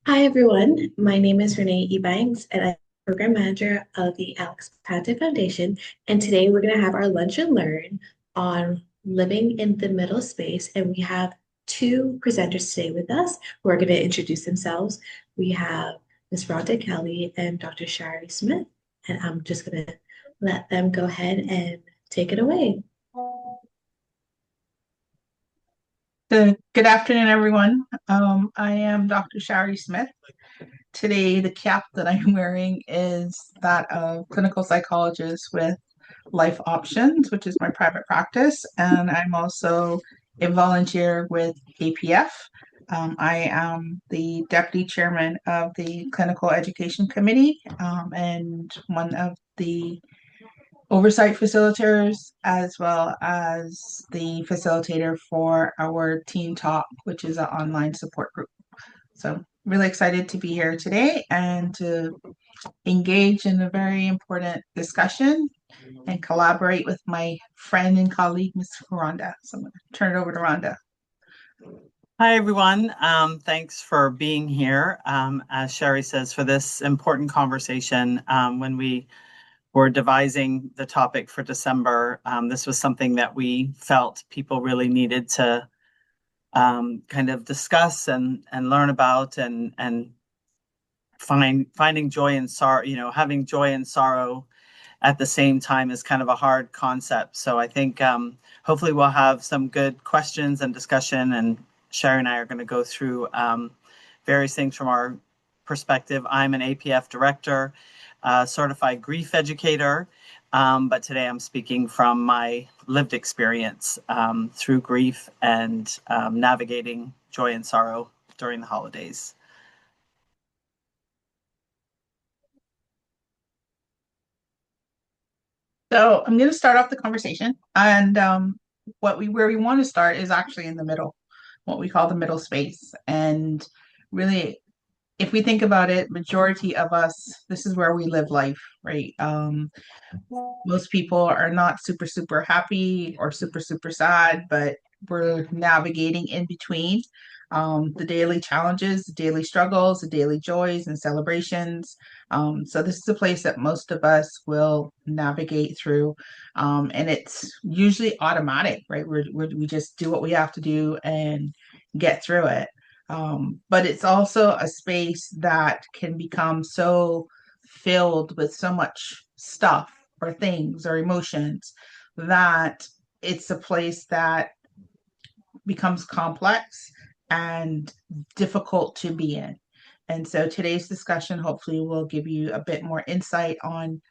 Hi, everyone. My name is Renee Ebanks, and I'm Program Manager of the Alex Pate Foundation. And today we're going to have our lunch and learn on living in the middle space. And we have two presenters today with us who are going to introduce themselves. We have Ms. Rhonda Kelly and Dr. Shari Smith. And I'm just going to let them go ahead and take it away. Good afternoon, everyone. I am Dr. Shari Smith. Today, the cap that I'm wearing is that of clinical psychologist with Life Options, which is my private practice, and I'm also a volunteer with APF. I am the deputy chairman of the clinical education committee and one of the oversight facilitators as well as the facilitator for our Teen Talk, which is an online support group. So really excited to be here today and to engage in a very important discussion and collaborate with my friend and colleague, Ms. Rhonda. So I'm going to turn it over to Rhonda. Hi, everyone. Thanks for being here. As Shari says, for this important conversation, when we were devising the topic for December, this was something that we felt people really needed to kind of discuss and learn about and finding joy and sorrow, having joy and sorrow at the same time is kind of a hard concept. So I think hopefully we'll have some good questions and discussion, and Shari and I are going to go through various things from our perspective. I'm an APF director, certified grief educator, but today I'm speaking from my lived experience through grief and navigating joy and sorrow during the holidays. So I'm going to start off the conversation, and where we want to start is actually in the middle, what we call the middle space, and really if we think about it, majority of us, this is where we live life, right? Most people are not super, super happy or super, super sad, but we're navigating in between the daily challenges, the daily struggles, the daily joys and celebrations. So this is a place that most of us will navigate through. And it's usually automatic, right? We just do what we have to do and get through it. But it's also a space that can become so filled with so much stuff or things or emotions that it's a place that becomes complex and difficult to be in. And so today's discussion hopefully will give you a bit more insight on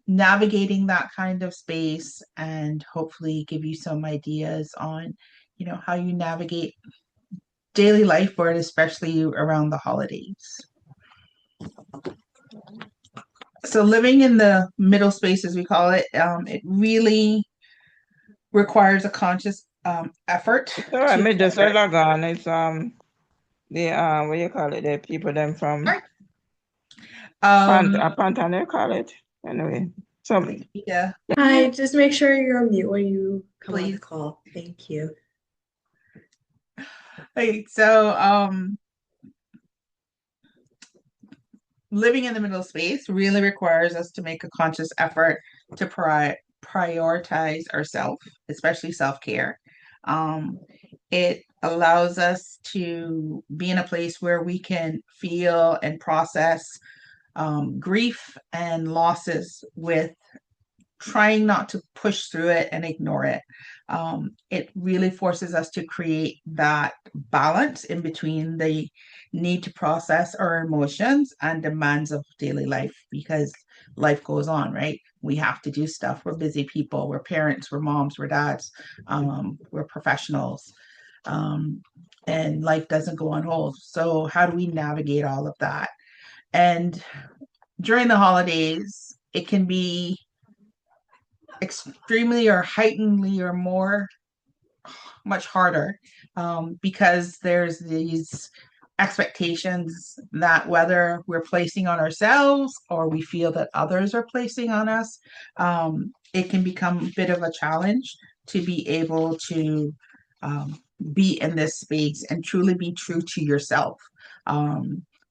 navigating that kind of space and hopefully give you some ideas on, how you navigate daily life, but especially around the holidays. So living in the middle space, as we call it, it really requires a conscious effort All right, to me just log on. It's the what you call it? The people them from um Pantan, you call it anyway. So yeah, Hi, just make sure you're on mute when you come on the please. call. Thank you. Right, so living in the middle space really requires us to make a conscious effort to prioritize ourselves, especially self-care. It allows us to be in a place where we can feel and process grief and losses with trying not to push through it and ignore it. It really forces us to create that balance in between the need to process our emotions and demands of daily life because life goes on, right? We have to do stuff. We're busy people. We're parents. We're moms. We're dads. We're professionals. And life doesn't go on hold. So, how do we navigate all of that? And during the holidays, it can be extremely or heightenedly or more much harder because there's these expectations that whether we're placing on ourselves or we feel that others are placing on us, it can become a bit of a challenge to be able to be in this space and truly be true to yourself.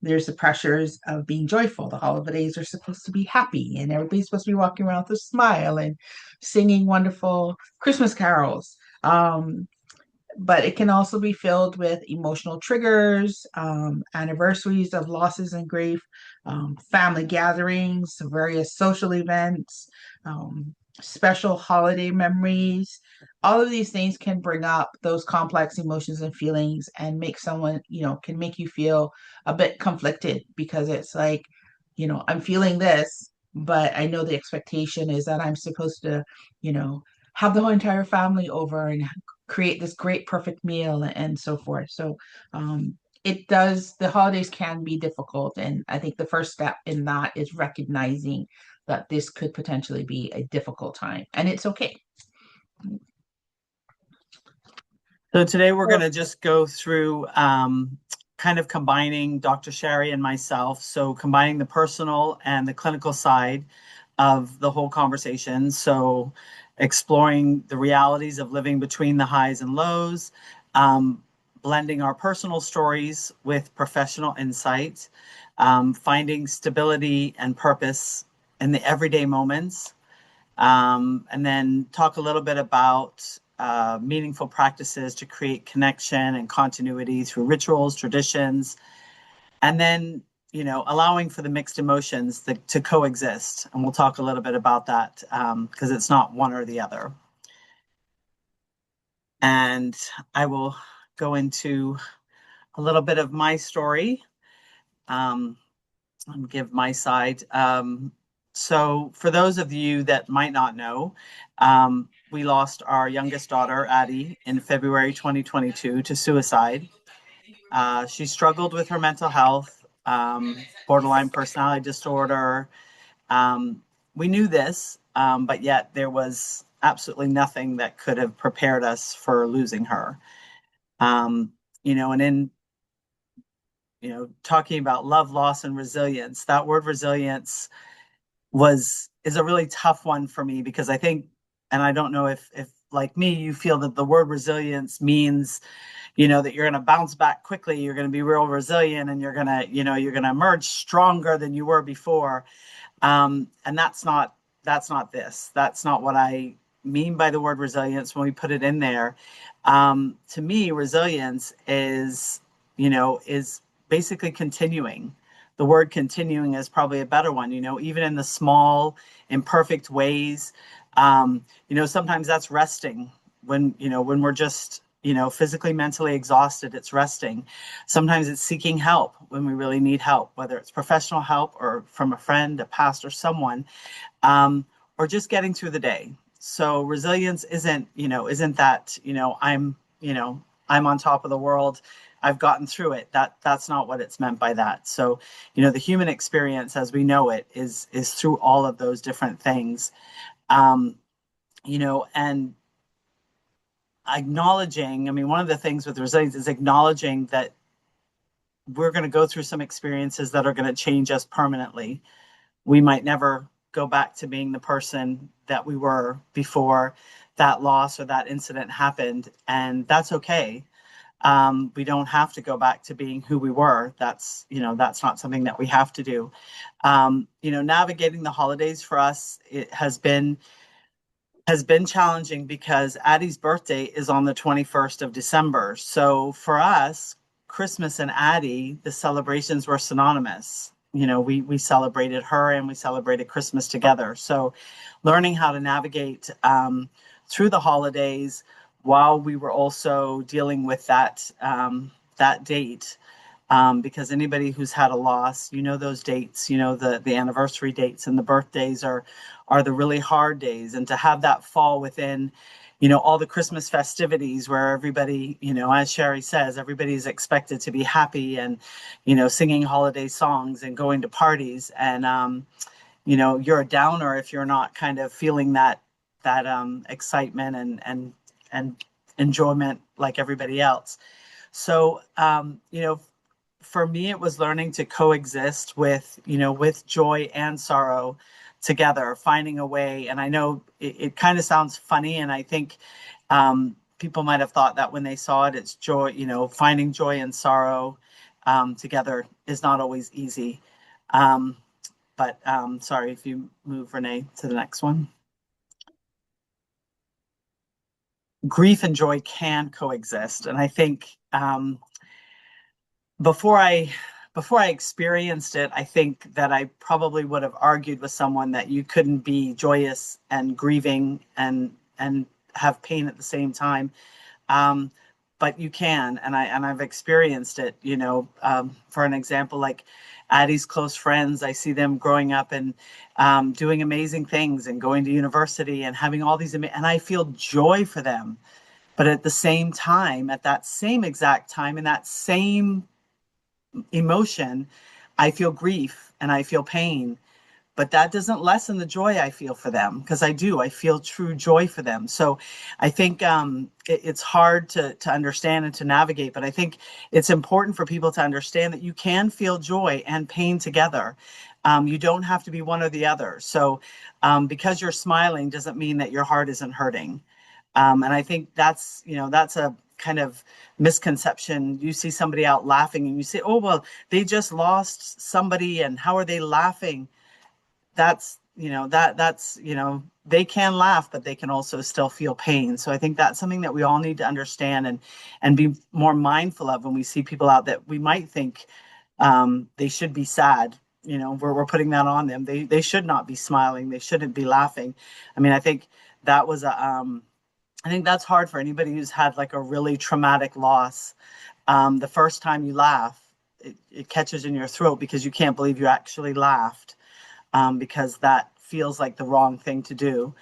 There's the pressures of being joyful. The holidays are supposed to be happy, and everybody's supposed to be walking around with a smile and singing wonderful Christmas carols. But it can also be filled with emotional triggers, anniversaries of losses and grief, family gatherings, various social events, special holiday memories. All of these things can bring up those complex emotions and feelings and make someone, can make you feel a bit conflicted because it's like, I'm feeling this, but I know the expectation is that I'm supposed to, have the whole entire family over and create this great perfect meal and so forth. So the holidays can be difficult, and I think the first step in that is recognizing that this could potentially be a difficult time, and it's okay. So today we're going to just go through kind of combining Dr. Shari and myself, so combining the personal and the clinical side of the whole conversation. So exploring the realities of living between the highs and lows, blending our personal stories with professional insight, finding stability and purpose in the everyday moments, and then talk a little bit about meaningful practices to create connection and continuity through rituals, traditions, and then allowing for the mixed emotions to coexist. And we'll talk a little bit about that because it's not one or the other. And I will go into a little bit of my story and give my side. So for those of you that might not know, we lost our youngest daughter, Addi, in February 2022 to suicide. She struggled with her mental health, borderline personality disorder. We knew this, but yet there was absolutely nothing that could have prepared us for losing her. And in talking about love, loss, and resilience, that word resilience is a really tough one for me because I think, and I don't know if like me, you feel that the word resilience means that you're going to bounce back quickly, you're going to be real resilient, and you're going to emerge stronger than you were before. And that's not this. That's not what I mean by the word resilience when we put it in there. To me, resilience is basically continuing. The word continuing is probably a better one, even in the small, imperfect ways. Sometimes that's resting when we're just, physically, mentally exhausted, it's resting. Sometimes it's seeking help when we really need help, whether it's professional help or from a friend, a pastor, someone, or just getting through the day. So resilience isn't that, I'm on top of the world, I've gotten through it. That's not what it's meant by that. So, the human experience as we know it is through all of those different things. And acknowledging, one of the things with resilience is acknowledging that we're going to go through some experiences that are going to change us permanently. We might never go back to being the person that we were before that loss or that incident happened, and that's okay. We don't have to go back to being who we were. That's not something that we have to do. Navigating the holidays for us, it has been challenging because Addi's birthday is on the 21st of December. So for us, Christmas and Addi, the celebrations were synonymous. We celebrated her and we celebrated Christmas together. So learning how to navigate through the holidays while we were also dealing with that date, because anybody who's had a loss, those dates, the anniversary dates and the birthdays are the really hard days. And to have that fall within, all the Christmas festivities where everybody, as Shari says, everybody's expected to be happy and, singing holiday songs and going to parties. And, you're a downer if you're not kind of feeling that excitement and enjoyment like everybody else. So, for me, it was learning to coexist with joy and sorrow together, finding a way. And I know it kind of sounds funny. And I think, people might have thought that when they saw it, it's joy, finding joy and sorrow together is not always easy. But sorry, if you move, Renee, to the next one. Grief and joy can coexist. And I think before I experienced it, I think that I probably would have argued with someone that you couldn't be joyous and grieving and have pain at the same time. But you can, and I've experienced it. For an example, like Addi's close friends, I see them growing up and doing amazing things and going to university and having all these, and I feel joy for them. But at the same time, at that same exact time, in that same emotion, I feel grief and I feel pain. But that doesn't lessen the joy I feel for them, because I feel true joy for them. So I think it's hard to understand and to navigate, but I think it's important for people to understand that you can feel joy and pain together. You don't have to be one or the other. So because you're smiling doesn't mean that your heart isn't hurting. And I think that's a kind of misconception. You see somebody out laughing and you say, oh, well, they just lost somebody and how are they laughing? That's they can laugh, but they can also still feel pain. So I think that's something that we all need to understand and be more mindful of when we see people out that we might think they should be sad. We're putting that on them. They should not be smiling. They shouldn't be laughing. I mean, I think that was I think that's hard for anybody who's had like a really traumatic loss. The first time you laugh, it catches in your throat because you can't believe you actually laughed. Because that feels like the wrong thing to do.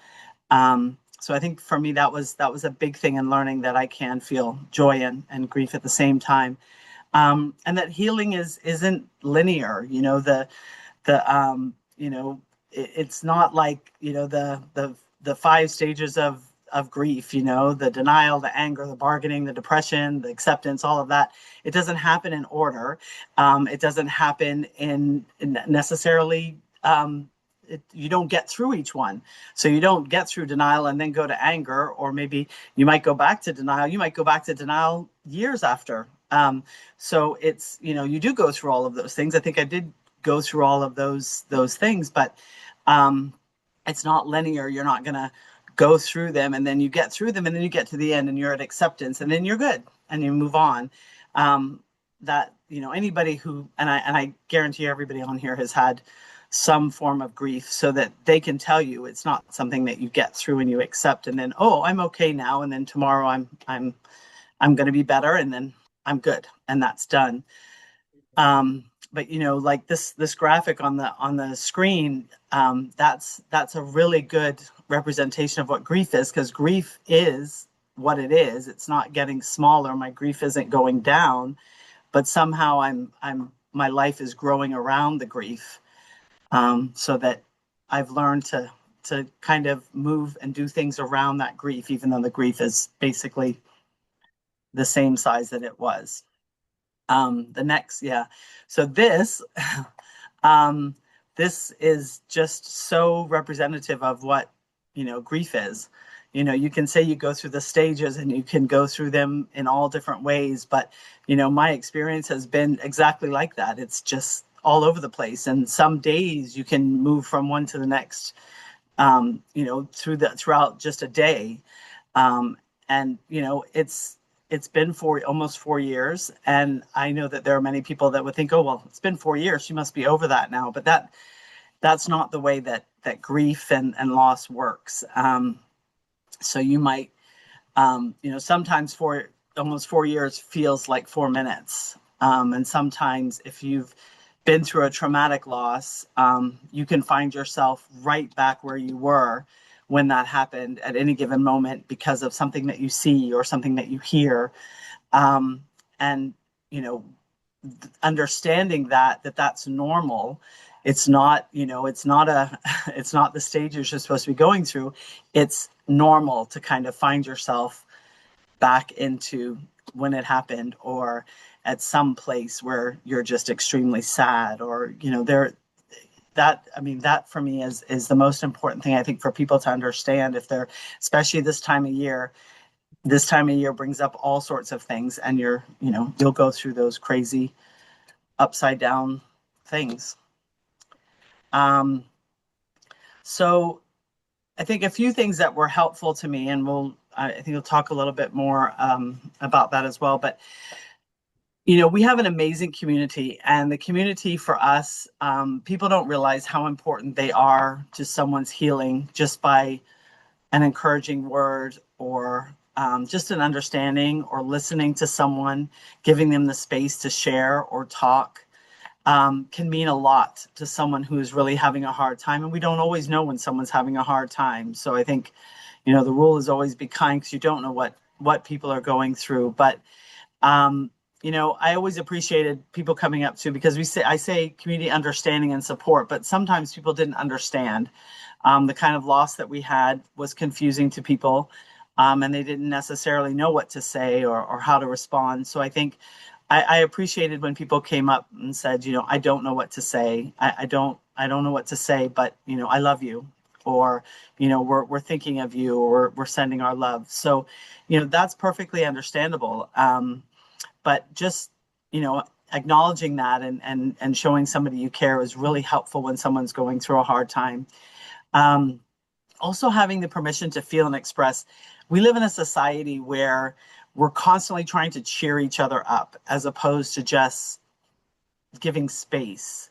So I think for me, that was a big thing in learning that I can feel joy and grief at the same time. And that healing isn't linear. It's not like, the 5 stages of grief, the denial, the anger, the bargaining, the depression, the acceptance, all of that. It doesn't happen in order. It doesn't happen in necessarily you don't get through each one. So you don't get through denial and then go to anger, or maybe you might go back to denial. You might go back to denial years after. So it's, you do go through all of those things. I think I did go through all of those things, but it's not linear. You're not going to go through them and then you get through them and then you get to the end and you're at acceptance and then you're good and you move on. That, anybody who, and I guarantee everybody on here has had some form of grief, so that they can tell you it's not something that you get through and you accept and then, oh, I'm okay now, and then tomorrow I'm going to be better, and then I'm good, and that's done. But like this graphic on the screen, that's a really good representation of what grief is, because grief is what it is. It's not getting smaller. My grief isn't going down, but somehow my life is growing around the grief. So that I've learned to kind of move and do things around that grief, even though the grief is basically the same size that it was. The next, yeah. So this, this is just so representative of what, grief is. You can say you go through the stages and you can go through them in all different ways, but, my experience has been exactly like that. It's just all over the place. And some days you can move from one to the next, throughout just a day. And, it's been almost 4 years. And I know that there are many people that would think, oh, well, it's been 4 years. She must be over that now. But that's not the way that grief and loss works. So you might, sometimes almost 4 years feels like 4 minutes. And sometimes if you've been through a traumatic loss, you can find yourself right back where you were when that happened at any given moment, because of something that you see or something that you hear. And, understanding that's normal. It's not, it's not the stages you're supposed to be going through. It's normal to kind of find yourself back into when it happened, or at some place where you're just extremely sad, or, that for me is the most important thing, I think, for people to understand, if they're, especially this time of year. this time of year brings up all sorts of things, and you'll go through those crazy upside down things. So I think a few things that were helpful to me, and I think we'll talk a little bit more about that as well. But we have an amazing community, and the community for us, people don't realize how important they are to someone's healing just by an encouraging word, or just an understanding, or listening to someone, giving them the space to share or talk. Can mean a lot to someone who is really having a hard time. And we don't always know when someone's having a hard time. So I think, the rule is always be kind, because you don't know what people are going through. But, I always appreciated people coming up to, because I say community understanding and support, but sometimes people didn't understand. The kind of loss that we had was confusing to people, and they didn't necessarily know what to say or how to respond. So I think I appreciated when people came up and said, I don't know what to say. I don't know what to say, but I love you, or we're thinking of you, or we're sending our love. So that's perfectly understandable. But just acknowledging that and showing somebody you care is really helpful when someone's going through a hard time. Also having the permission to feel and express. We live in a society where we're constantly trying to cheer each other up, as opposed to just giving space.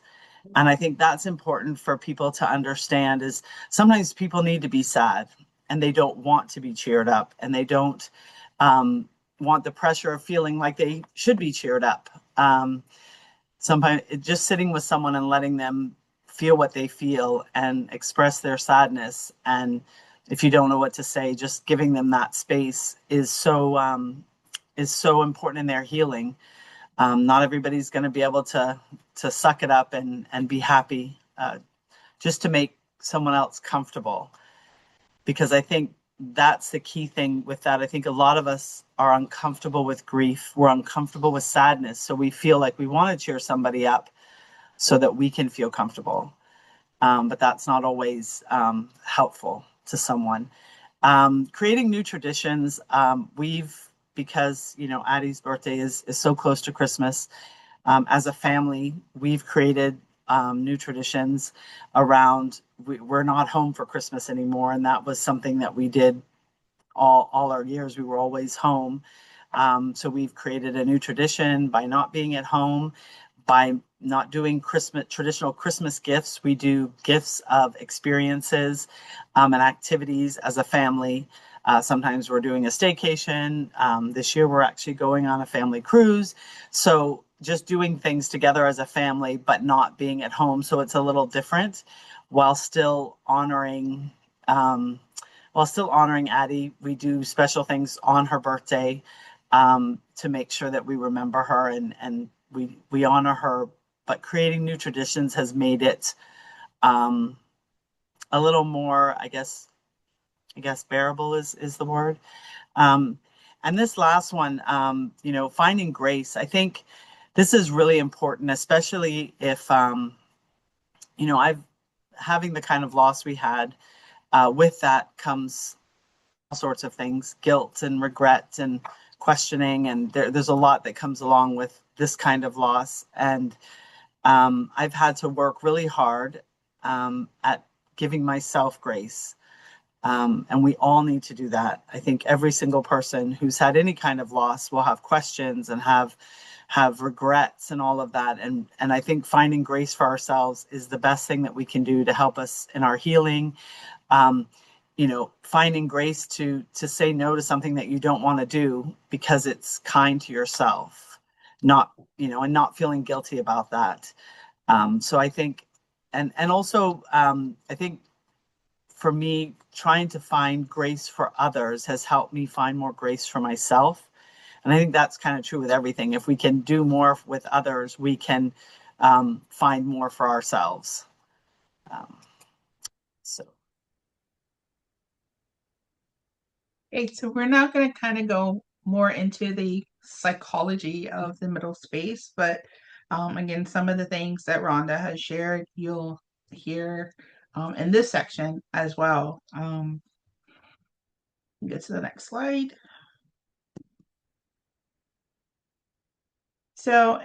And I think that's important for people to understand, is sometimes people need to be sad, and they don't want to be cheered up, and they don't want the pressure of feeling like they should be cheered up. Sometimes just sitting with someone and letting them feel what they feel and express their sadness, and if you don't know what to say, just giving them that space is so important in their healing. Not everybody's going to be able to suck it up and be happy just to make someone else comfortable, because I think that's the key thing with that. I think a lot of us are uncomfortable with grief. We're uncomfortable with sadness. So we feel like we want to cheer somebody up so that we can feel comfortable. But that's not always helpful to someone. Creating new traditions. Because Addi's birthday is so close to Christmas, as a family, we've created new traditions around. We're not home for Christmas anymore, and that was something that we did all our years. We were always home. So we've created a new tradition by not being at home, by not doing traditional Christmas gifts. We do gifts of experiences and activities as a family. Sometimes we're doing a staycation. This year we're actually going on a family cruise. So just doing things together as a family, but not being at home. So it's a little different, while still honoring Addi. We do special things on her birthday to make sure that we remember her and we honor her. But creating new traditions has made it a little more, I guess bearable is the word. And this last one, finding grace. I think this is really important, especially if, having the kind of loss we had, with that comes all sorts of things, guilt and regret and questioning. And there's a lot that comes along with this kind of loss. And I've had to work really hard at giving myself grace. And we all need to do that. I think every single person who's had any kind of loss will have questions and have regrets and all of that. And I think finding grace for ourselves is the best thing that we can do to help us in our healing. Finding grace to say no to something that you don't want to do because it's kind to yourself, and not feeling guilty about that. So I think, and also, I think for me, trying to find grace for others has helped me find more grace for myself. And I think that's kind of true with everything. If we can do more with others, we can find more for ourselves. Okay, so we're now going to kind of go more into the psychology of the middle space, but again, some of the things that Rhonda has shared, you'll hear in this section as well. Get to the next slide. So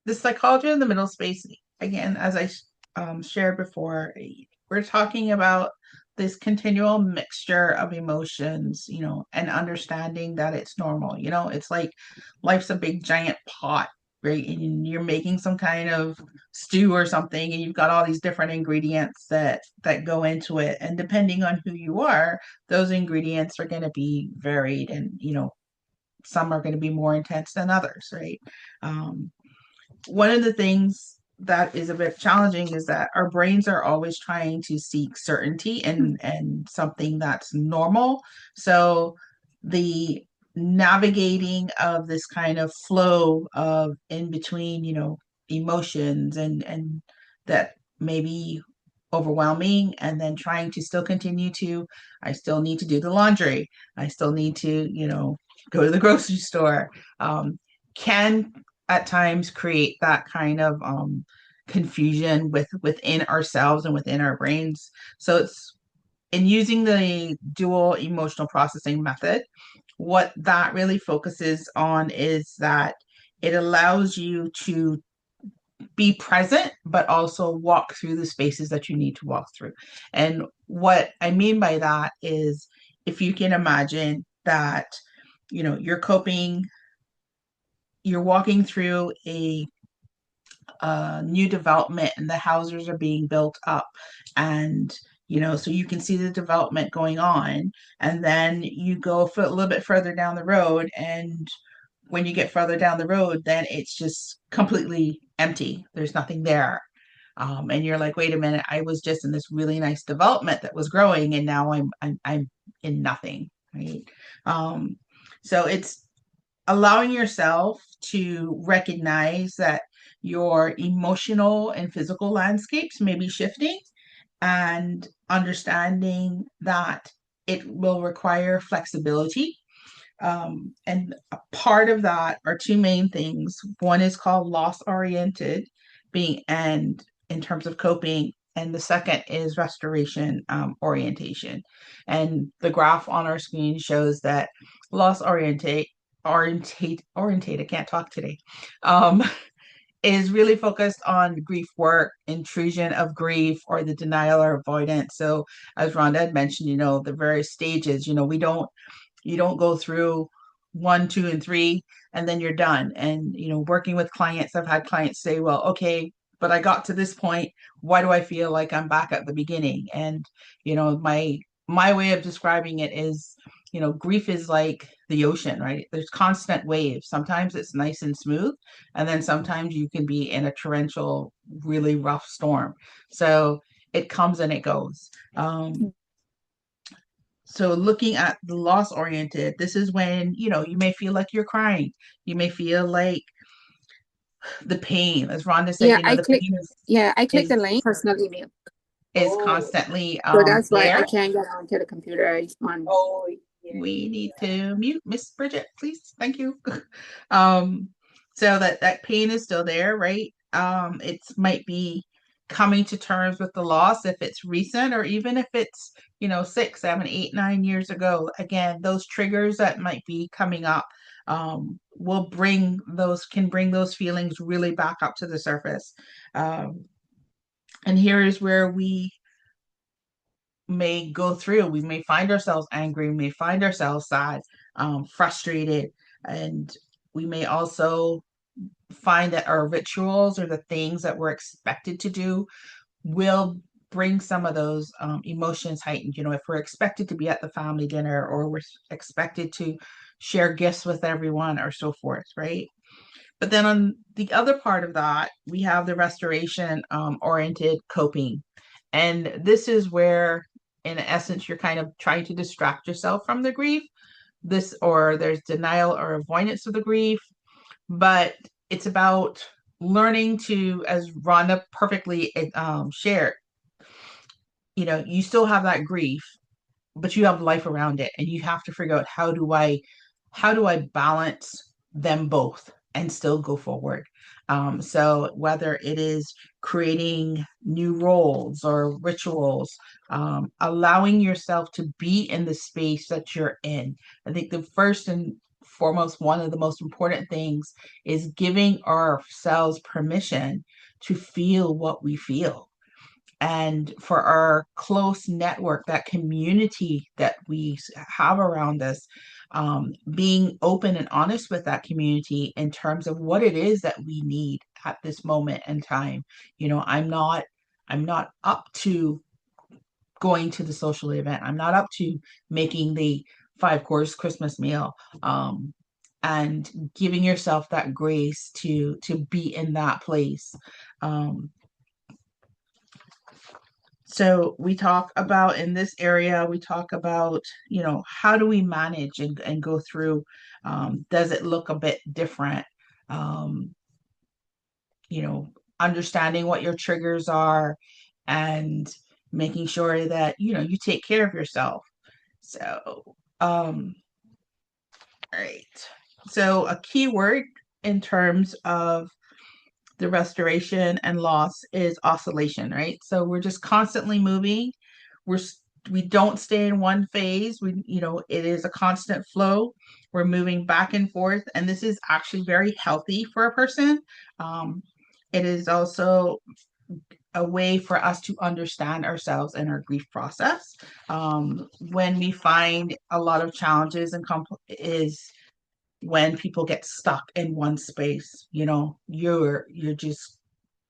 the psychology of the middle space, again, as I shared before, we're talking about this continual mixture of emotions, and understanding that it's normal. It's like life's a big giant pot, right? And you're making some kind of stew or something, and you've got all these different ingredients that go into it. And depending on who you are, those ingredients are going to be varied, and some are going to be more intense than others, right? Um, One of the things that is a bit challenging is that our brains are always trying to seek certainty and something that's normal. So the navigating of this kind of flow of in between, emotions and that may be overwhelming, and then trying to still continue to, I still need to do the laundry, I still need to, go to the grocery store, can at times create that kind of confusion within ourselves and within our brains. So it's in using the dual emotional processing method, what that really focuses on is that it allows you to be present, but also walk through the spaces that you need to walk through. And what I mean by that is, if you can imagine that, you're coping, you're walking through a new development and the houses are being built up, and so you can see the development going on, and then you go a little bit further down the road, and when you get further down the road, then it's just completely empty, there's nothing there. And you're like, wait a minute, I was just in this really nice development that was growing, and now I'm in nothing, right? So it's allowing yourself to recognize that your emotional and physical landscapes may be shifting, and understanding that it will require flexibility. And a part of that are two main things. One is called loss oriented, being and in terms of coping, and the second is restoration orientation. And the graph on our screen shows that loss orientate, I can't talk today, um, is really focused on grief work, intrusion of grief, or the denial or avoidance. So as Rhonda had mentioned, the various stages, you don't go through 1, 2, and 3 and then you're done. And working with clients, I've had clients say, well, okay, but I got to this point, why do I feel like I'm back at the beginning? And my way of describing it is, grief is like the ocean, right? There's constant waves. Sometimes it's nice and smooth, and then sometimes you can be in a torrential, really rough storm. So it comes and it goes. So looking at the loss oriented, this is when, you may feel like you're crying. You may feel like the pain, as Rhonda said, the pain I clicked is the link, personal email. constantly So that's why I there. can't get onto the computer. We need to mute Miss Bridget, please. Thank you. um, so that pain is still there, right? It might be coming to terms with the loss if it's recent, or even if it's 6, 7, 8, 9 years ago. Again, those triggers that might be coming up can bring those feelings really back up to the surface. And here is where we may go through. We may find ourselves angry, we may find ourselves sad, frustrated, and we may also find that our rituals or the things that we're expected to do will bring some of those emotions heightened. If we're expected to be at the family dinner, or we're expected to share gifts with everyone, or so forth, right? But then on the other part of that, we have the restoration oriented coping. And this is where, in essence, you're kind of trying to distract yourself from the grief. Or there's denial or avoidance of the grief. But it's about learning to, as Rhonda perfectly shared, you still have that grief, but you have life around it, and you have to figure out how do I balance them both and still go forward. So whether it is creating new roles or rituals, allowing yourself to be in the space that you're in. I think the first and foremost, one of the most important things is giving ourselves permission to feel what we feel. And for our close network, that community that we have around us, being open and honest with that community in terms of what it is that we need at this moment in time. I'm not up to going to the social event. I'm not up to making the 5 course Christmas meal. And giving yourself that grace to be in that place. So we talk about in this area, we talk about, how do we manage and go through, does it look a bit different? Um, you know, Understanding what your triggers are and making sure that, you take care of yourself. So, right. So a key word in terms of the restoration and loss is oscillation, right? So we're just constantly moving. We're we don't stay in one phase. It is a constant flow. We're moving back and forth, and this is actually very healthy for a person. It is also a way for us to understand ourselves and our grief process. When we find a lot of challenges and is when people get stuck in one space. You're just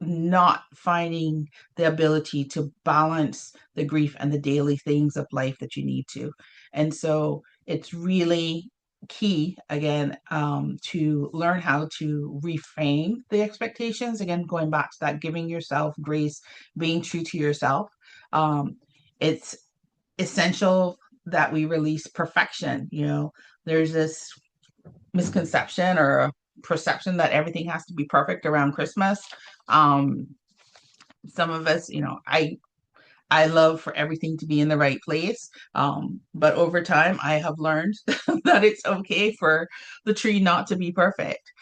not finding the ability to balance the grief and the daily things of life that you need to. And so it's really key, again, to learn how to reframe the expectations. Again, going back to that, giving yourself grace, being true to yourself. It's essential that we release perfection. There's this misconception or a perception that everything has to be perfect around Christmas. Some of us, I love for everything to be in the right place. But over time, I have learned that it's okay for the tree not to be perfect.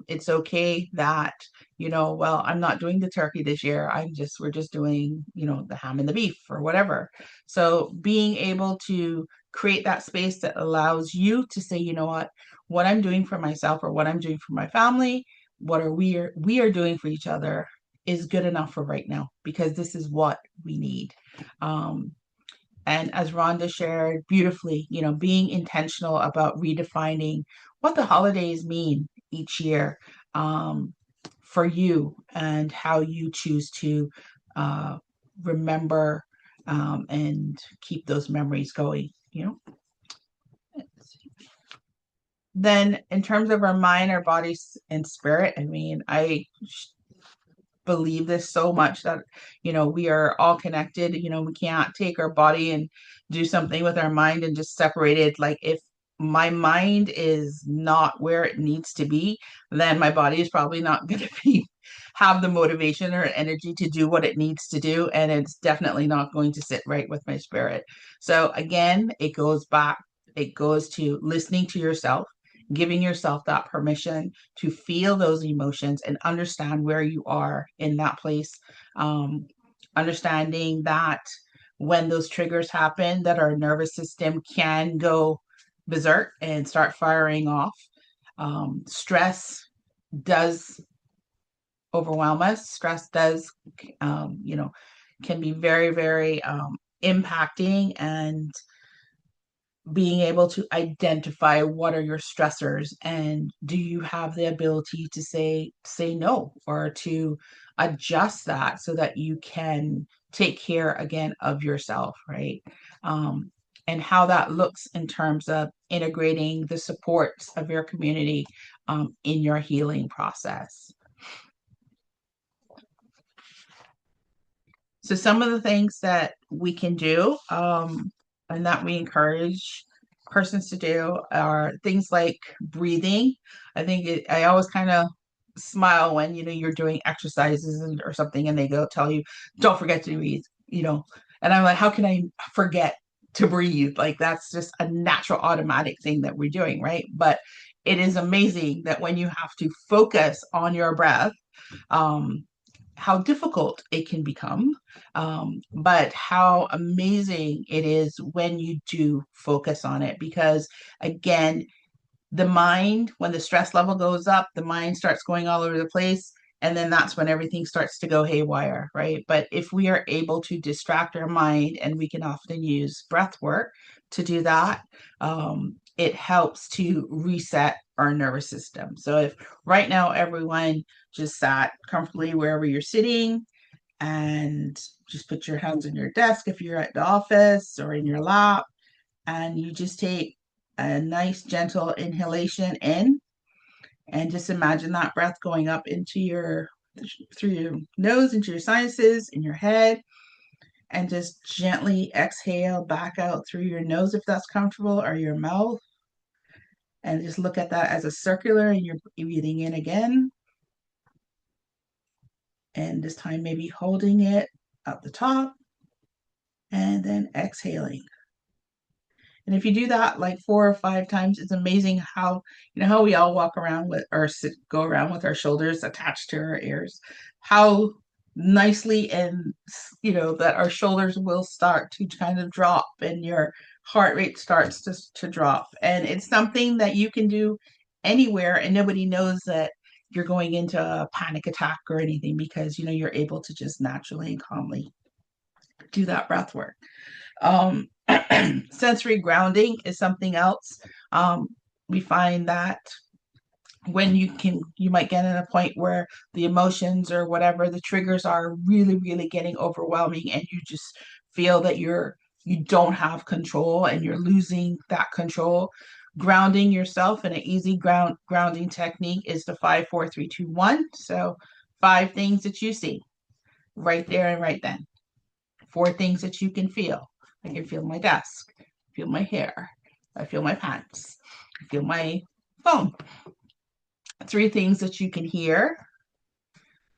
It's okay that, well, I'm not doing the turkey this year. We're just doing, the ham and the beef or whatever. So being able to create that space that allows you to say, what I'm doing for myself or what I'm doing for my family, we are doing for each other is good enough for right now, because this is what we need. And as Rhonda shared beautifully, being intentional about redefining what the holidays mean each year, for you, and how you choose to remember, and keep those memories going. Then in terms of our mind, our bodies, and spirit, I believe this so much that we are all connected. We can't take our body and do something with our mind and just separate it. Like, if my mind is not where it needs to be, then my body is probably not going to have the motivation or energy to do what it needs to do, and it's definitely not going to sit right with my spirit. So again, it goes to listening to yourself, giving yourself that permission to feel those emotions and understand where you are in that place. Understanding that when those triggers happen, that our nervous system can go berserk and start firing off. Stress does overwhelm us. Stress does, can be very, very impacting, and being able to identify what are your stressors, and do you have the ability to say no, or to adjust that so that you can take care again of yourself, right? And how that looks in terms of integrating the supports of your community in your healing process. So some of the things that we can do, and that we encourage persons to do, are things like breathing. I always kind of smile when, you're doing exercises or something, and they tell you, don't forget to breathe, and I'm like, how can I forget to breathe? Like, that's just a natural automatic thing that we're doing, right? But it is amazing that when you have to focus on your breath, how difficult it can become, but how amazing it is when you do focus on it. Because again, The mind, when the stress level goes up, the mind starts going all over the place. And then that's when everything starts to go haywire, right? But if we are able to distract our mind, and we can often use breath work to do that, it helps to reset our nervous system. So if right now everyone just sat comfortably wherever you're sitting, and just put your hands on your desk if you're at the office or in your lap, and you just take a nice gentle inhalation in, and just imagine that breath going up into your through your nose, into your sinuses, in your head, and just gently exhale back out through your nose if that's comfortable, or your mouth. And just look at that as a circular, and you're breathing in again. And this time maybe holding it at the top and then exhaling. And if you do that like 4 or 5 times, it's amazing how, how we all walk around with or go around with our shoulders attached to our ears, how nicely and, that our shoulders will start to kind of drop, and your heart rate starts to drop. And it's something that you can do anywhere, and nobody knows that you're going into a panic attack or anything, because, you're able to just naturally and calmly do that breath work. Sensory grounding is something else. We find that when you might get in a point where the emotions or whatever the triggers are really, really getting overwhelming, and you just feel that you don't have control and you're losing that control. Grounding yourself in an easy grounding technique is the 5-4-3-2-1. So 5 things that you see right there and right then. 4 things that you can feel. I can feel my desk, feel my hair, I feel my pants, I feel my phone. 3 things that you can hear,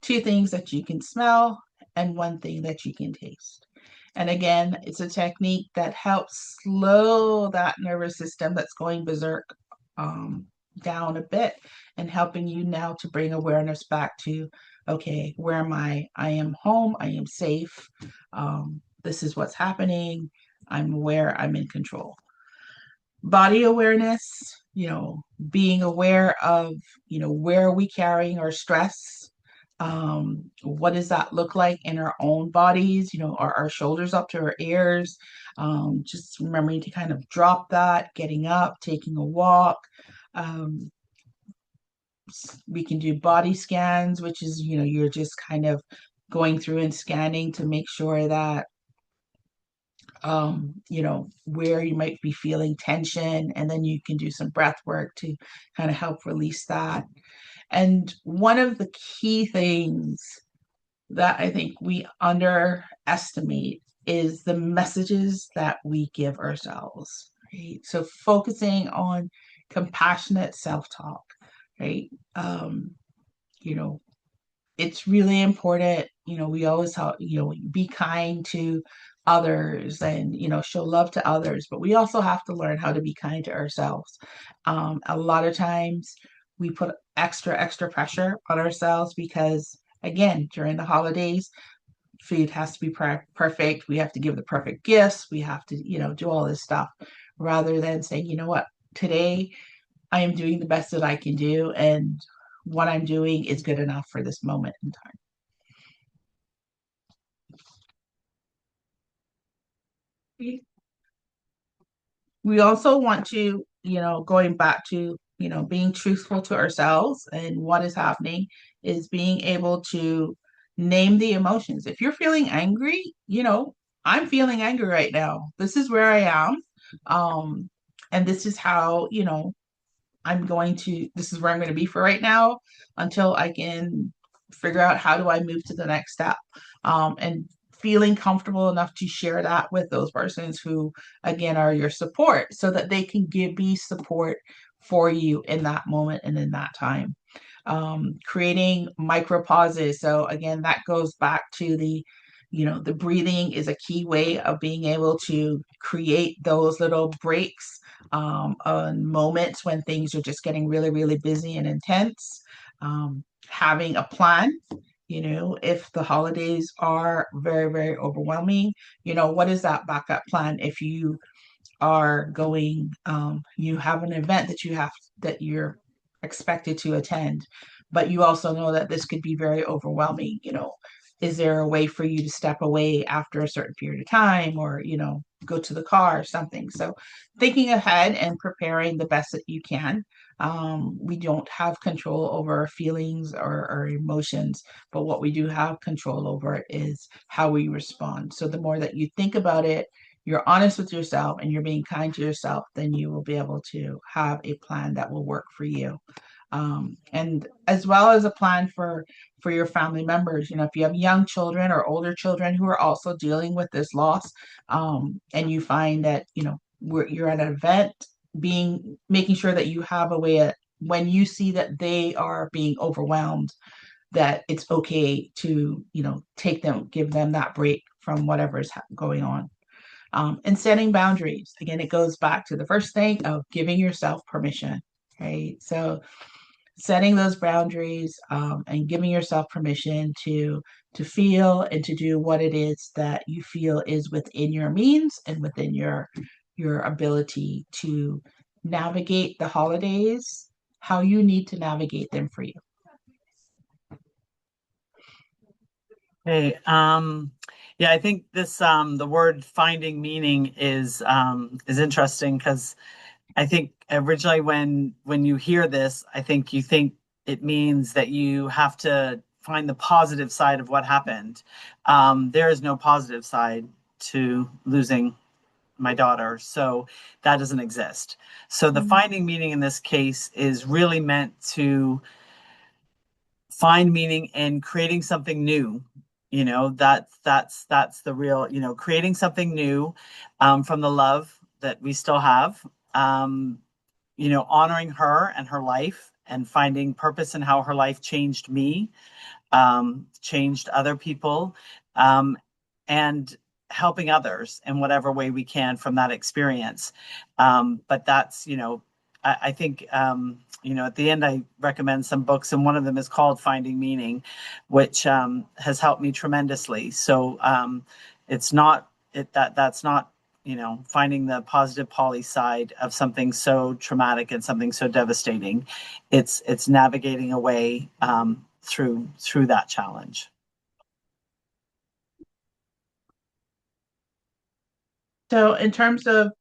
2 things that you can smell, and 1 thing that you can taste. And again, it's a technique that helps slow that nervous system that's going berserk down a bit, and helping you now to bring awareness back to, okay, where am I? I am home. I am safe. This is what's happening. I'm aware. I'm in control. Body awareness, being aware of, where are we carrying our stress? What does that look like in our own bodies? Are our shoulders up to our ears? Just remembering to kind of drop that, getting up, taking a walk. We can do body scans, which is, you're just kind of going through and scanning to make sure that, where you might be feeling tension, and then you can do some breath work to kind of help release that. And one of the key things that I think we underestimate is the messages that we give ourselves, right? So focusing on compassionate self-talk, right? It's really important. We always have, be kind to others, and, show love to others, but we also have to learn how to be kind to ourselves. A lot of times we put extra pressure on ourselves because, again, during the holidays, food has to be perfect. We have to give the perfect gifts. We have to, do all this stuff, rather than saying, you know what, today I am doing the best that I can do, and what I'm doing is good enough for this moment in time. We also want to, going back to, being truthful to ourselves and what is happening, is being able to name the emotions. If you're feeling angry, I'm feeling angry right now. This is where I am. And this is how, this is where I'm going to be for right now, until I can figure out how do I move to the next step. And feeling comfortable enough to share that with those persons who, again, are your support, so that they can be support for you in that moment and in that time. Creating micro pauses. So again, that goes back to the breathing is a key way of being able to create those little breaks on moments when things are just getting really, really busy and intense. Having a plan, if the holidays are very, very overwhelming, what is that backup plan? If you are going, you have an event that you have that you're expected to attend, but you also know that this could be very overwhelming. Is there a way for you to step away after a certain period of time, or go to the car or something? So thinking ahead and preparing the best that you can. We don't have control over our feelings or our emotions, but what we do have control over is how we respond. So the more that you think about it, you're honest with yourself, and you're being kind to yourself, then you will be able to have a plan that will work for you. And as well as a plan for your family members. If you have young children or older children who are also dealing with this loss, and you find that you're at an event, making sure that you have a way when you see that they are being overwhelmed, that it's okay to give them that break from whatever's going on. And setting boundaries. Again, it goes back to the first thing of giving yourself permission, right? So setting those boundaries, and giving yourself permission to feel and to do what it is that you feel is within your means and within your ability to navigate the holidays, how you need to navigate them for you. Hey, yeah, I think this the word finding meaning is interesting, because I think originally when you hear this, I think you think it means that you have to find the positive side of what happened. There is no positive side to losing my daughter, so that doesn't exist. So the finding meaning in this case is really meant to find meaning in creating something new. That's the real, creating something new, from the love that we still have, honoring her and her life, and finding purpose in how her life changed me, changed other people, and helping others in whatever way we can from that experience. But that's, I think, at the end, I recommend some books, and one of them is called Finding Meaning, which has helped me tremendously. So it's not that's not, finding the positive poly side of something so traumatic and something so devastating. It's navigating a way through that challenge. So in terms of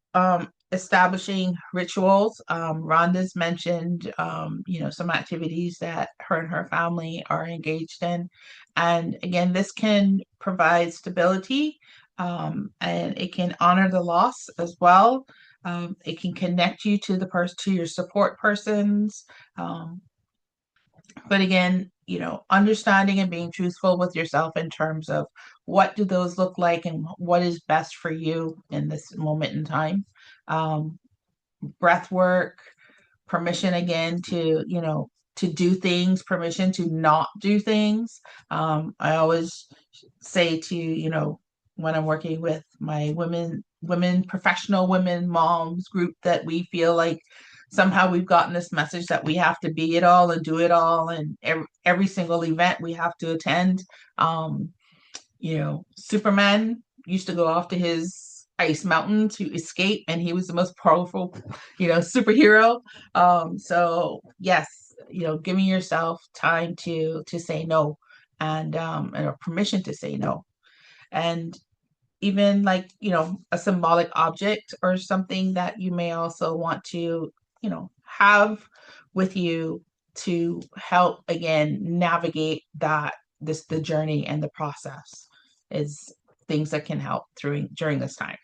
establishing rituals, Rhonda's mentioned, some activities that her and her family are engaged in. And again, this can provide stability, and it can honor the loss as well. It can connect you to to your support persons. But again, understanding and being truthful with yourself in terms of what do those look like and what is best for you in this moment in time. Um, Breath work, permission again to do things, permission to not do things. I always say to, when I'm working with my professional women moms group, that we feel like somehow we've gotten this message that we have to be it all and do it all, and every single event we have to attend. Superman used to go off to his ice mountain to escape, and he was the most powerful, superhero. So yes, giving yourself time to say no, and a permission to say no. And even like, a symbolic object or something that you may also want to, have with you to help again navigate the journey and the process, is things that can help during this time.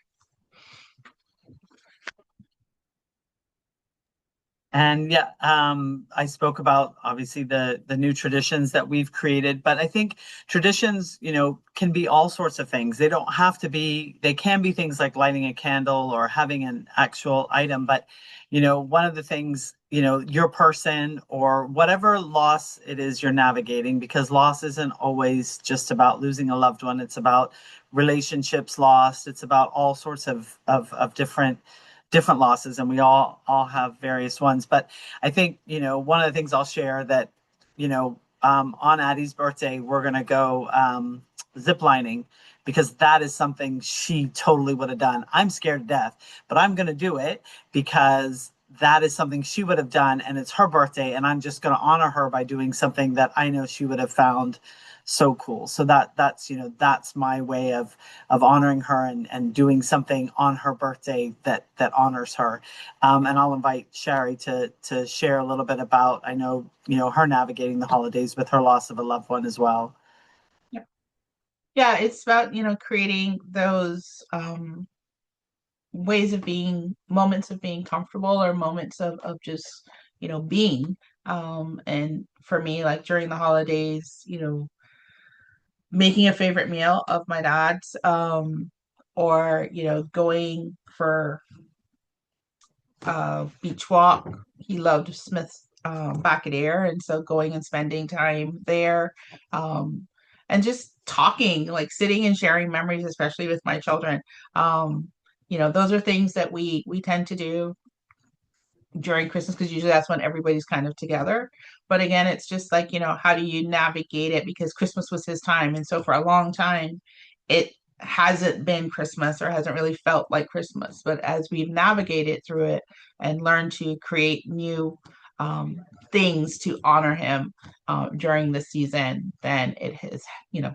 And yeah, I spoke about obviously the new traditions that we've created, but I think traditions, can be all sorts of things. They don't have to be, they can be things like lighting a candle or having an actual item. But, one of the things, your person or whatever loss it is you're navigating, because loss isn't always just about losing a loved one. It's about relationships lost. It's about all sorts of different losses, and we all have various ones. But I think, one of the things I'll share that, on Addi's birthday, we're going to go zip lining, because that is something she totally would have done. I'm scared to death, but I'm going to do it because that is something she would have done, and it's her birthday, and I'm just going to honor her by doing something that I know she would have found so cool. So that's, you know, that's my way of honoring her, and doing something on her birthday that honors her. And I'll invite Shari to share a little bit about, I know, you know, her navigating the holidays with her loss of a loved one as well. Yeah, it's about, you know, creating those ways of being, moments of being comfortable, or moments of just, you know, being. And for me, like during the holidays, you know, making a favorite meal of my dad's, or, you know, going for beach walk. He loved Smith's back at air, and so going and spending time there, um, and just talking, like sitting and sharing memories, especially with my children. Um, you know, those are things that we tend to do during Christmas, because usually that's when everybody's kind of together. But again, it's just like, you know, how do you navigate it? Because Christmas was his time. And so for a long time, it hasn't been Christmas, or hasn't really felt like Christmas. But as we've navigated through it and learned to create new um, things to honor him during the season, then it has, you know,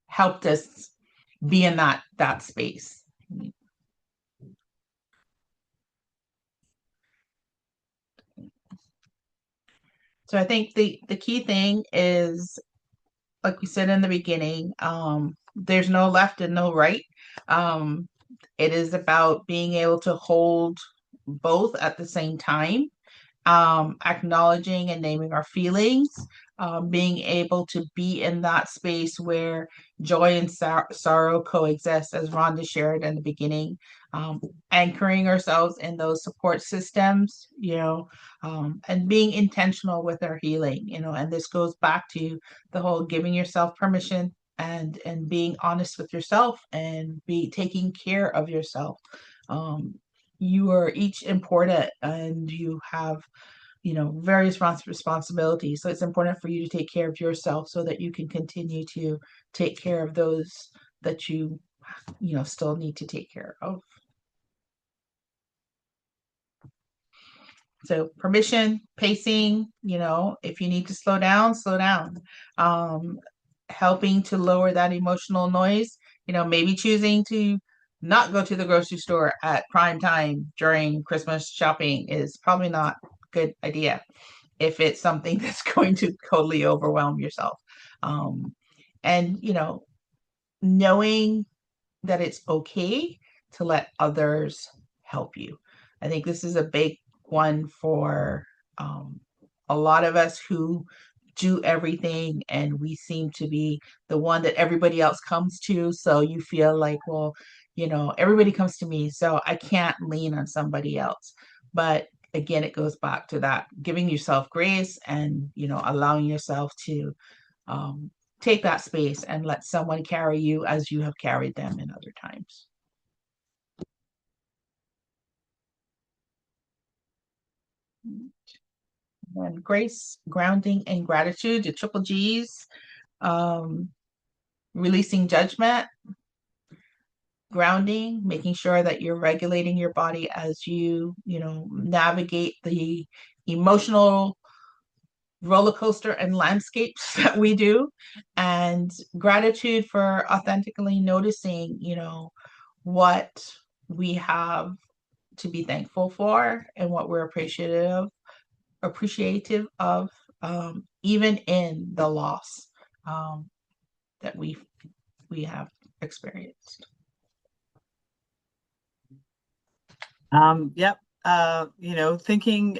helped us be in that space. So I think the key thing is, like we said in the beginning, there's no left and no right. Um, it is about being able to hold both at the same time, acknowledging and naming our feelings, being able to be in that space where joy and sorrow coexist, as Rhonda shared in the beginning, um, anchoring ourselves in those support systems, you know, and being intentional with our healing, you know, and this goes back to the whole giving yourself permission, and being honest with yourself, and be taking care of yourself. Um, you are each important, and you have, you know, various responsibilities. So it's important for you to take care of yourself, so that you can continue to take care of those that you know, still need to take care of. So permission, pacing, you know, if you need to slow down, slow down. Um, Helping to lower that emotional noise, you know, maybe choosing to not go to the grocery store at prime time during Christmas shopping is probably not a good idea if it's something that's going to totally overwhelm yourself. Um, and, you know, knowing that it's okay to let others help you. I think this is a big one for um, a lot of us who do everything, and we seem to be the one that everybody else comes to. So you feel like, well, you know, everybody comes to me, so I can't lean on somebody else. But again, it goes back to that giving yourself grace, and, you know, allowing yourself to um, take that space and let someone carry you as you have carried them in other times. And grace, grounding, and gratitude, the triple G's. Um, Releasing judgment, grounding, making sure that you're regulating your body as you know, navigate the emotional roller coaster and landscapes that we do. And gratitude for authentically noticing, you know, what we have to be thankful for, and what we're appreciative of, even in the loss that we have experienced. Yep. You know, thinking,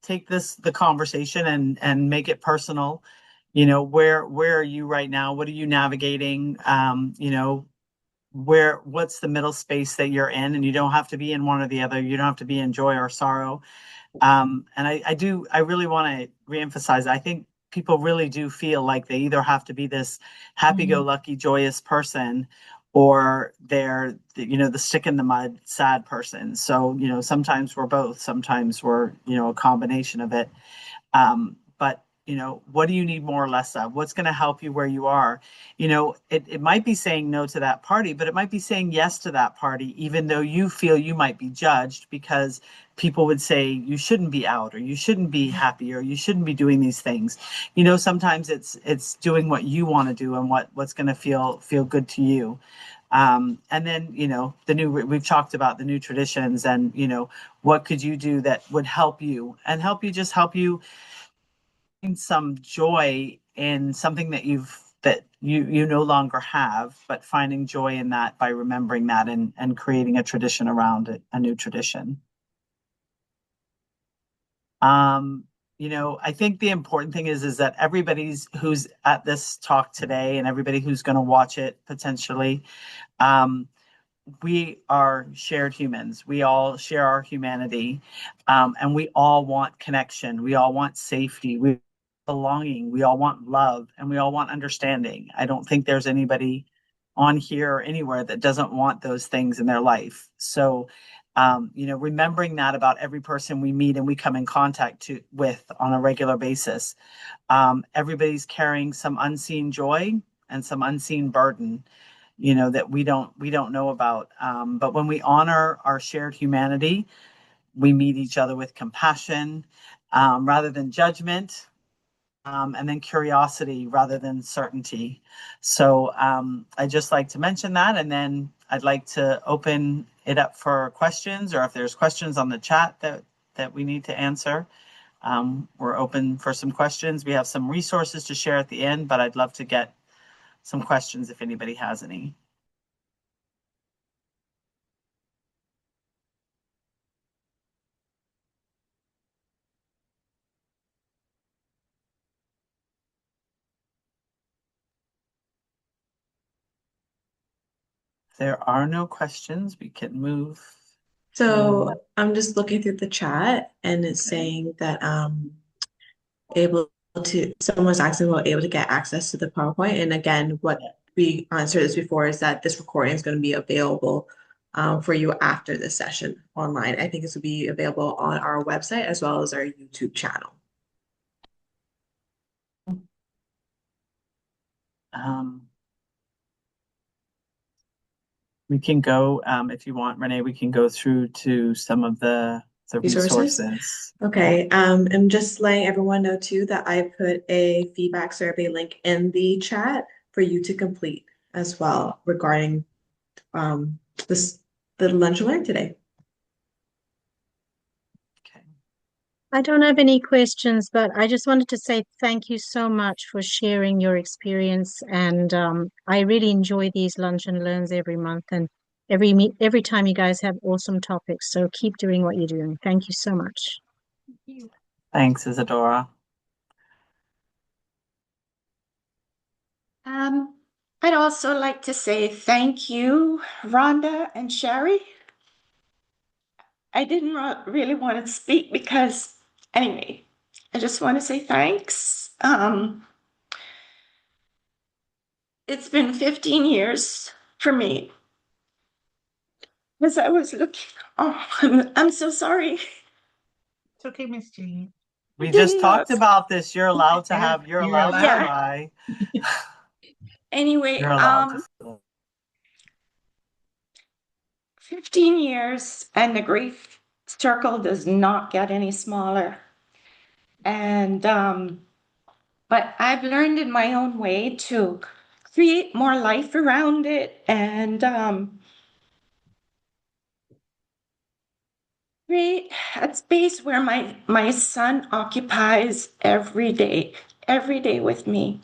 take the conversation and make it personal. You know, where are you right now? What are you navigating? You know, what's the middle space that you're in? And you don't have to be in one or the other. You don't have to be in joy or sorrow. And I really want to reemphasize, I think people really do feel like they either have to be this happy-go-lucky, joyous person, or they're, you know, the stick in the mud, sad person. So, you know, sometimes we're both, sometimes we're, you know, a combination of it. But what do you need more or less of? What's going to help you where you are? It might be saying no to that party, but it might be saying yes to that party, even though you feel you might be judged because people would say you shouldn't be out, or you shouldn't be happy, or you shouldn't be doing these things. Sometimes it's doing what you want to do and what's going to feel good to you. And then, we've talked about the new traditions and, what could you do that would help you and help you find some joy in something that you no longer have, but finding joy in that by remembering that and creating a tradition around it, a new tradition. I think the important thing is that who's at this talk today and everybody who's going to watch it potentially, we are shared humans. We all share our humanity, and we all want connection. We all want safety. We want belonging. We all want love, and we all want understanding. I don't think there's anybody on here or anywhere that doesn't want those things in their life. So, remembering that about every person we meet and we come in contact with on a regular basis. Everybody's carrying some unseen joy and some unseen burden, that we don't know about. But when we honor our shared humanity, we meet each other with compassion, rather than judgment, and then curiosity rather than certainty. So I just like to mention that, and then I'd like to open it up for questions, or if there's questions on the chat that we need to answer. We're open for some questions. We have some resources to share at the end, but I'd love to get some questions if anybody has any. If there are no questions, we can move. So I'm just looking through the chat and it's saying that someone's asking about able to get access to the PowerPoint. And again, what we answered this before is that this recording is going to be available for you after this session online. I think this will be available on our website as well as our YouTube channel. We can go, if you want, Renee, we can go through to some of the resources. Okay, I'm just letting everyone know too that I put a feedback survey link in the chat for you to complete as well regarding the lunch and learn today. Okay. I don't have any questions, but I just wanted to say thank you so much for sharing your experience. And I really enjoy these lunch and learns every month and every time you guys have awesome topics. So keep doing what you're doing. Thank you so much. Thanks, Isadora. I'd also like to say thank you, Rhonda and Shari. I didn't really want to speak because, anyway, I just want to say thanks. It's been 15 years for me. As I was looking, I'm so sorry. It's okay, Miss Jean. We just talked about this. You're allowed to have, You're allowed to cry. Anyway, You're allowed to. 15 years and the grief circle does not get any smaller. And, but I've learned in my own way to create more life around it and create a space where my son occupies every day with me.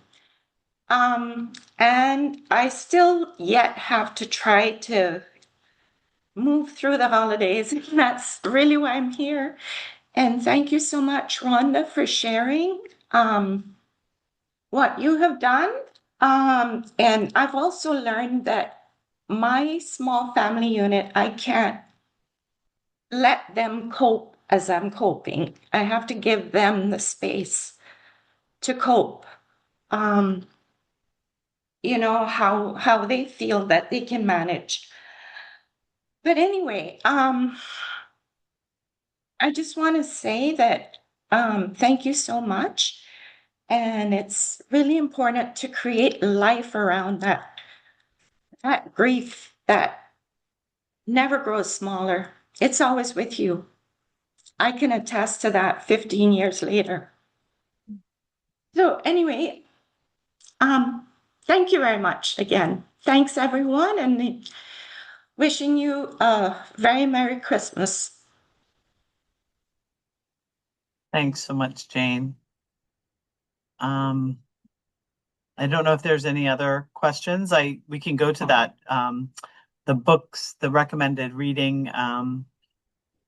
And I still yet have to try to move through the holidays. And that's really why I'm here. And thank you so much, Rhonda, for sharing what you have done. And I've also learned that my small family unit, I can't let them cope as I'm coping. I have to give them the space to cope. How they feel that they can manage. But anyway, I just want to say that thank you so much. And it's really important to create life around that grief that never grows smaller. It's always with you. I can attest to that 15 years later. So anyway, thank you very much again. Thanks everyone, and wishing you a very Merry Christmas. Thanks so much, Jane. I don't know if there's any other questions. We can go to that the books, the recommended reading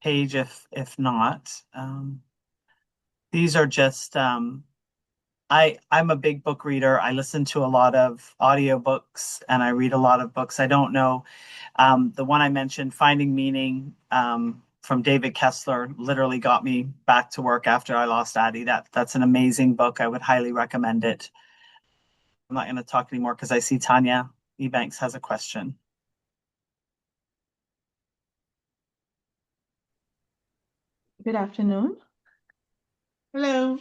page if not. These are just I'm a big book reader. I listen to a lot of audiobooks and I read a lot of books. I don't know. The one I mentioned, Finding Meaning, from David Kessler, literally got me back to work after I lost Addi. That's an amazing book. I would highly recommend it. I'm not going to talk anymore because I see Tanya Ebanks has a question. Good afternoon. Hello.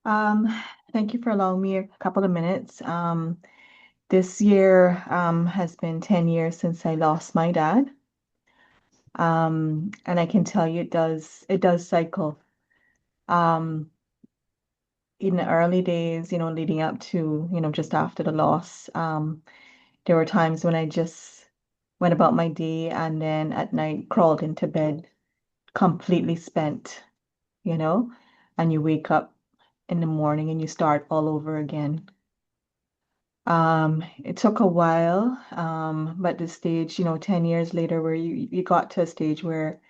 Thank you for allowing me a couple of minutes. This year has been 10 years since I lost my dad. And I can tell you it does cycle. Um, in the early days, leading up to, just after the loss, there were times when I just went about my day and then at night crawled into bed completely spent, you know, and you wake up in the morning and you start all over again. It took a while, but the stage, 10 years later, where you got to a stage where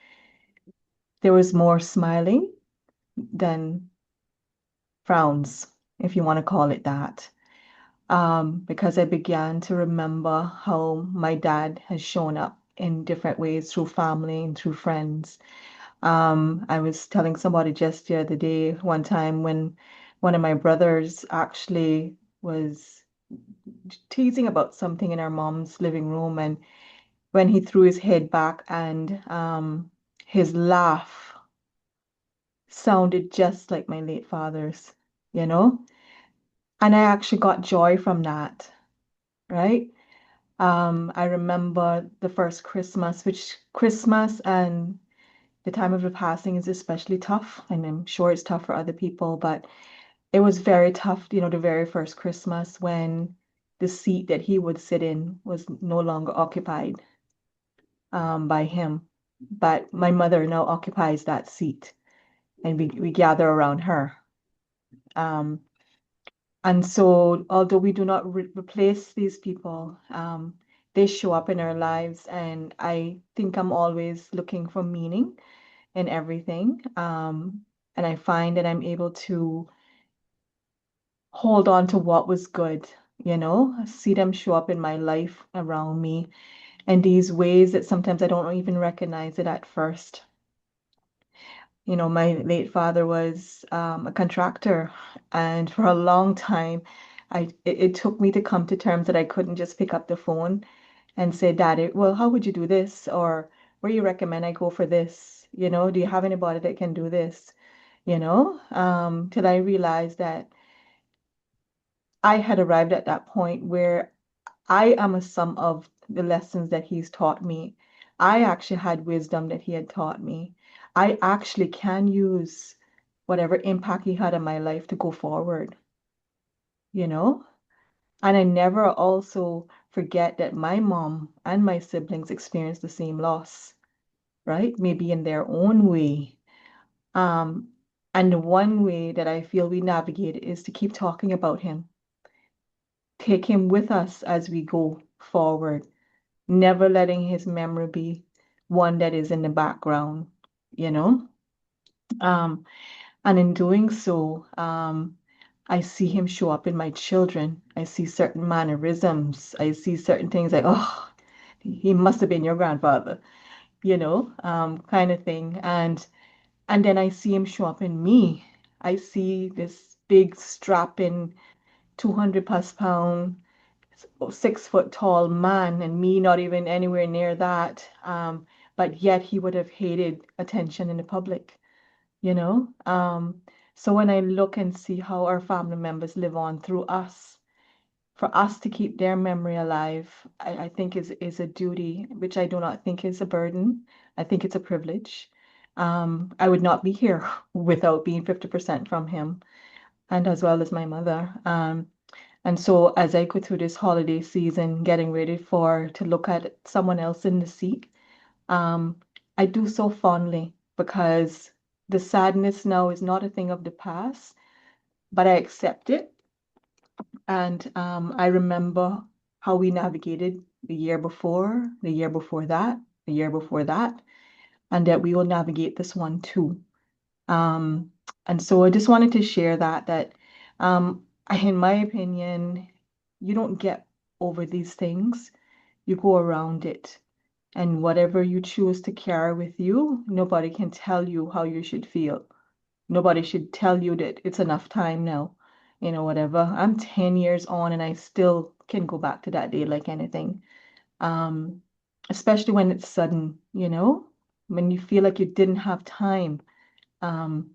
there was more smiling than frowns, if you want to call it that. Because I began to remember how my dad has shown up in different ways through family and through friends. I was telling somebody just the other day, one time when one of my brothers actually was teasing about something in our mom's living room, and when he threw his head back and his laugh sounded just like my late father's, you know? And I actually got joy from that, right? I remember the first Christmas, which Christmas and the time of the passing is especially tough, and I'm sure it's tough for other people, but it was very tough, the very first Christmas when the seat that he would sit in was no longer occupied by him. But my mother now occupies that seat, and we gather around her. Um, and so, although we do not replace these people, they show up in our lives, and I think I'm always looking for meaning in everything. And I find that I'm able to hold on to what was good, see them show up in my life around me in these ways that sometimes I don't even recognize it at first. My late father was a contractor, and for a long time, it took me to come to terms that I couldn't just pick up the phone and say, Daddy, well, how would you do this? Or where you recommend I go for this? Do you have anybody that can do this? Till I realized that I had arrived at that point where I am a sum of the lessons that he's taught me. I actually had wisdom that he had taught me. I actually can use whatever impact he had on my life to go forward, you know? And I never also forget that my mom and my siblings experienced the same loss, right? Maybe in their own way. Um, and the one way that I feel we navigate is to keep talking about him, take him with us as we go forward, never letting his memory be one that is in the background, you know? Um, and in doing so, I see him show up in my children. I see certain mannerisms. I see certain things like, oh, he must have been your grandfather, kind of thing. And then I see him show up in me. I see this big strapping 200 plus pound 6 foot tall man, and me not even anywhere near that. But yet he would have hated attention in the public, you know? So when I look and see how our family members live on through us, for us to keep their memory alive, I think is a duty, which I do not think is a burden. I think it's a privilege. I would not be here without being 50% from him, and as well as my mother. And so as I go through this holiday season, getting ready for to look at someone else in the seat, um, I do so fondly because the sadness now is not a thing of the past, but I accept it. And I remember how we navigated the year before, the year before that, the year before that, and that we will navigate this one too. Um, and so I just wanted to share that in my opinion, you don't get over these things, you go around it. And whatever you choose to carry with you, nobody can tell you how you should feel. Nobody should tell you that it's enough time now, whatever. I'm 10 years on and I still can go back to that day like anything. Um, Especially when it's sudden, when you feel like you didn't have time. Um,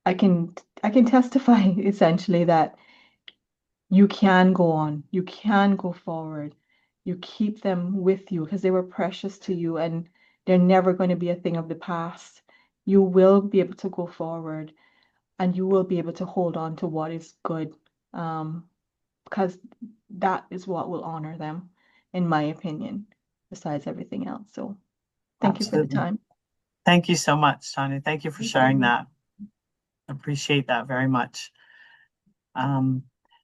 I can testify essentially that you can go on, you can go forward. You keep them with you because they were precious to you and they're never going to be a thing of the past. You will be able to go forward and you will be able to hold on to what is good, um, because that is what will honor them, in my opinion, besides everything else. So thank you for the Absolutely. time. Thank you so much, Tanya. Thank you for Thank sharing you. that. Appreciate that very much.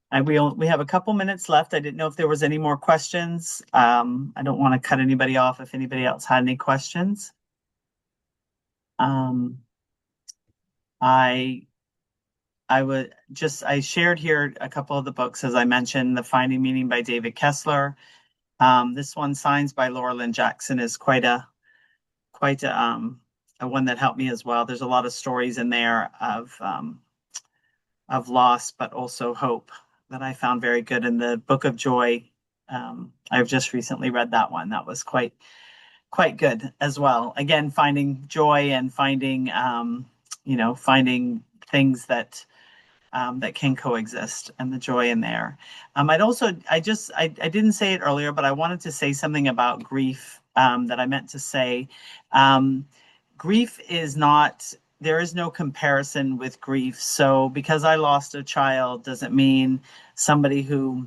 And we have a couple minutes left. I didn't know if there was any more questions. I don't want to cut anybody off if anybody else had any questions. I I shared here a couple of the books, as I mentioned, The Finding Meaning by David Kessler. This one, Signs by Laura Lynn Jackson, is quite a one that helped me as well. There's a lot of stories in there of loss, but also hope that I found very good. In the Book of Joy, I've just recently read that one. That was quite good as well. Again, finding joy and finding things that can coexist and the joy in there. I didn't say it earlier, but I wanted to say something about grief that I meant to say. Grief is not, there is no comparison with grief. So because I lost a child doesn't mean somebody who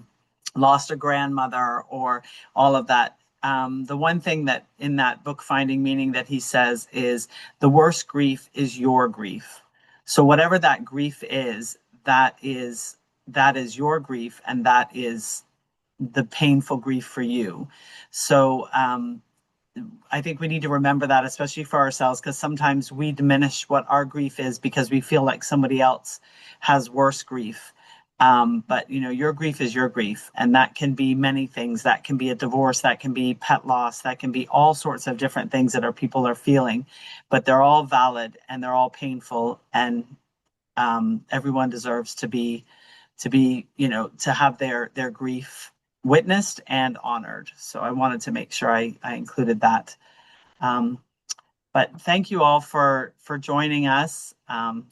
lost a grandmother or all of that. The one thing that in that book, Finding Meaning, that he says is the worst grief is your grief. So whatever that grief is, that is your grief, and that is the painful grief for you. So I think we need to remember that, especially for ourselves, because sometimes we diminish what our grief is because we feel like somebody else has worse grief. But your grief is your grief, and that can be many things. That can be a divorce, that can be pet loss, that can be all sorts of different things that our people are feeling, but they're all valid and they're all painful, and everyone deserves to have their grief witnessed and honored. So I wanted to make sure I included that. But thank you all for joining us.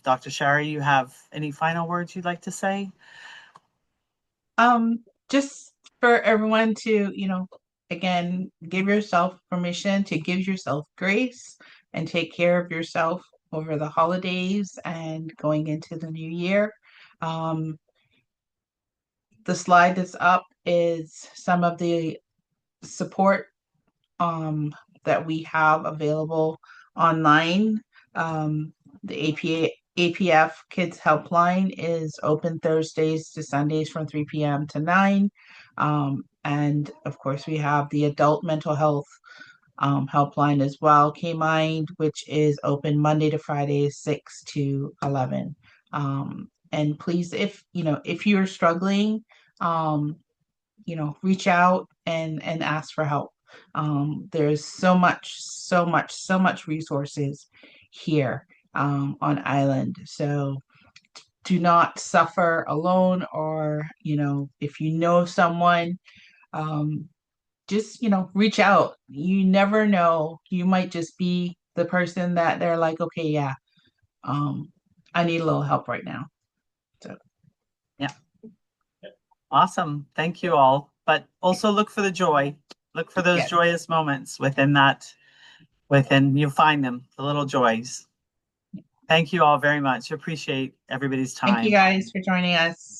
Dr. Shari, you have any final words you'd like to say? Just for everyone to, again, give yourself permission to give yourself grace and take care of yourself over the holidays and going into the new year. The slide that's up is some of the support that we have available online. The APF Kids Helpline is open Thursdays to Sundays from 3 p.m. to 9. And of course, we have the Adult Mental Health helpline as well, K-Mind, which is open Monday to Friday, 6 to 11. And please, if you're struggling, reach out and ask for help. There's so much resources here on island. So do not suffer alone, or if you know someone, just reach out. You never know, you might just be the person that they're like, okay, yeah, I need a little help right now. Awesome. Thank you all. But also look for the joy. Look for those Yes. joyous moments within you find them, the little joys. Thank you all very much. Appreciate everybody's time. Thank you guys for joining us.